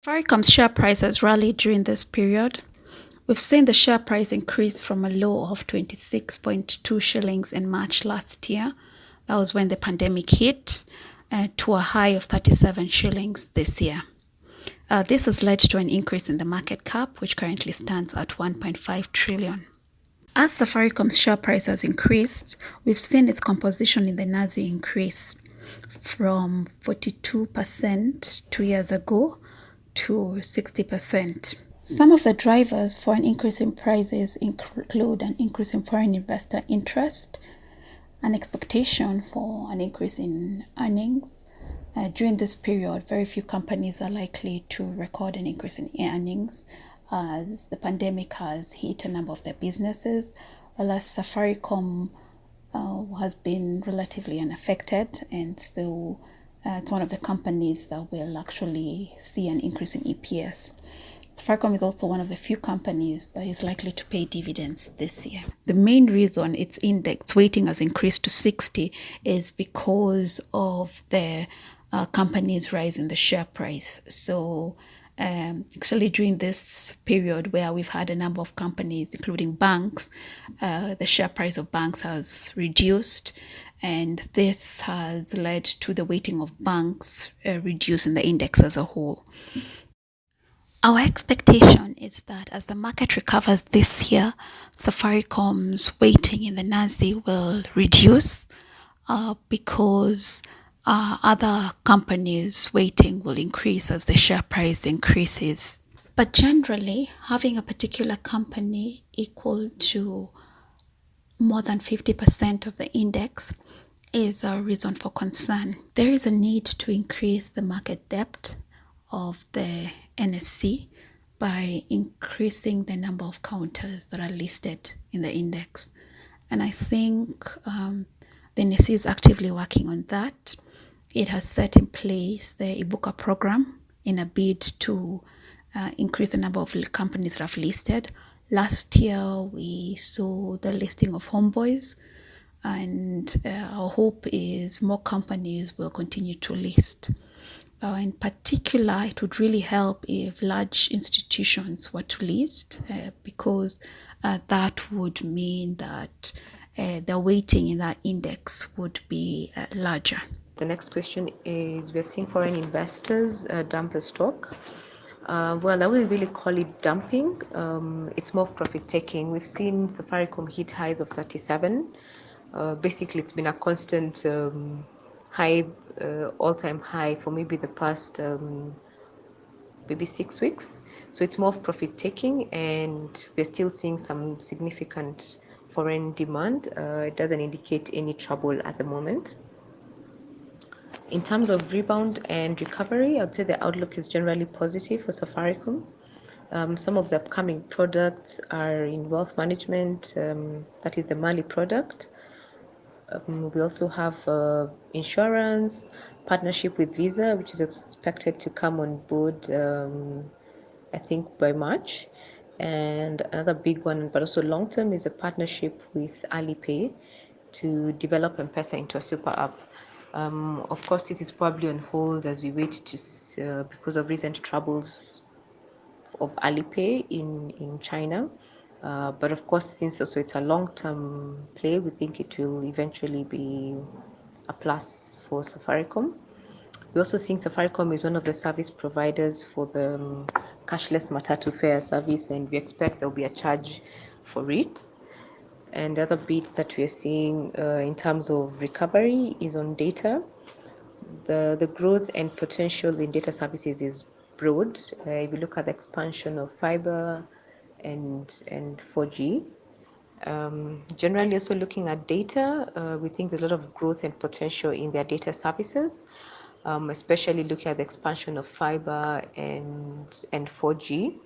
Safaricom's share price has rallied during this period. We've seen the share price increase from a low of 26.2 shillings in March last year. That was when the pandemic hit, to a high of 37 shillings this year. This has led to an increase in the market cap, which currently stands at 1.5 trillion. As Safaricom's share price has increased, we've seen its composition in the NSE increase from 42% 2 years ago to 60%. Some of the drivers for an increase in prices include an increase in foreign investor interest, an expectation for an increase in earnings. During this period, very few companies are likely to record an increase in earnings as the pandemic has hit a number of their businesses, whereas Safaricom has been relatively unaffected, and so it's one of the companies that will actually see an increase in EPS. Safaricom is also one of the few companies that is likely to pay dividends this year. The main reason its index weighting has increased to 60 is because of the company's rise in the share price. So actually during this period where we've had a number of companies, including banks, the share price of banks has reduced, and this has led to the weighting of banks reducing the index as a whole. Our expectation is that as the market recovers this year, Safaricom's weighting in the NSE will reduce because other companies' weighting will increase as the share price increases. But generally, having a particular company equal to more than 50% of the index is a reason for concern. There is a need to increase the market depth of the NSE by increasing the number of counters that are listed in the index. And I think the NSE is actively working on that. It has set in place the Ibuka program in a bid to increase the number of companies that have listed. Last year, we saw the listing of Homeboys, and our hope is more companies will continue to list. In particular, it would really help if large institutions were to list because that would mean that the weighting in that index would be larger. The next question is, we're seeing foreign investors dump the stock. Well, I wouldn't really call it dumping. It's more profit taking. We've seen Safaricom hit highs of 37. Basically, it's been a constant high, all-time high for maybe the past maybe 6 weeks. So it's more profit taking, and we're still seeing some significant foreign demand. It doesn't indicate any trouble at the moment. In terms of rebound and recovery, I'd say the outlook is generally positive for Safaricom. Some of the upcoming products are in wealth management, that is the Mali product. We also have insurance, partnership with Visa, which is expected to come on board, I think, by March. And another big one, but also long term, is a partnership with Alipay to develop M-Pesa into a super app. Of course, this is probably on hold as we wait to because of recent troubles of Alipay in China. But of course, since also it's a long-term play, we think it will eventually be a plus for Safaricom. We're also seeing Safaricom is one of the service providers for the cashless Matatu fare service, and we expect there'll be a charge for it. And the other bit that we're seeing in terms of recovery is on data. The growth and potential in data services is broad. If you look at the expansion of fiber and 4G, generally also looking at data, we think there's a lot of growth and potential in their data services, especially looking at the expansion of fiber and 4G.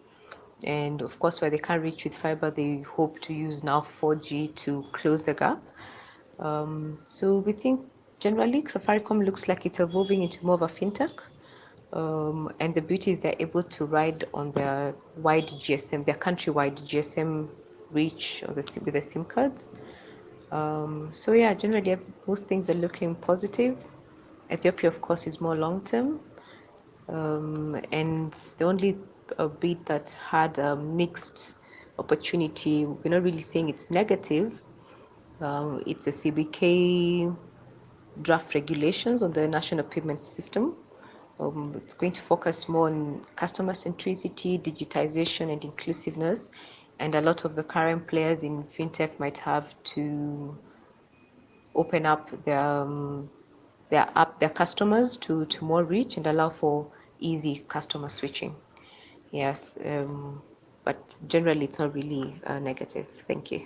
And of course, where they can't reach with fiber, they hope to use now 4G to close the gap. So we think generally Safaricom looks like it's evolving into more of a fintech. And the beauty is they're able to ride on their wide GSM, their countrywide GSM reach with the SIM cards. So yeah, generally most things are looking positive. Ethiopia, of course, is more long term. And the the only bid that had a mixed opportunity. We're not really saying it's negative. It's a CBK draft regulations on the national payment system. It's going to focus more on customer centricity, digitization, and inclusiveness. And a lot of the current players in fintech might have to open up their customers to more reach and allow for easy customer switching. Yes, but generally it's not really negative. Thank you.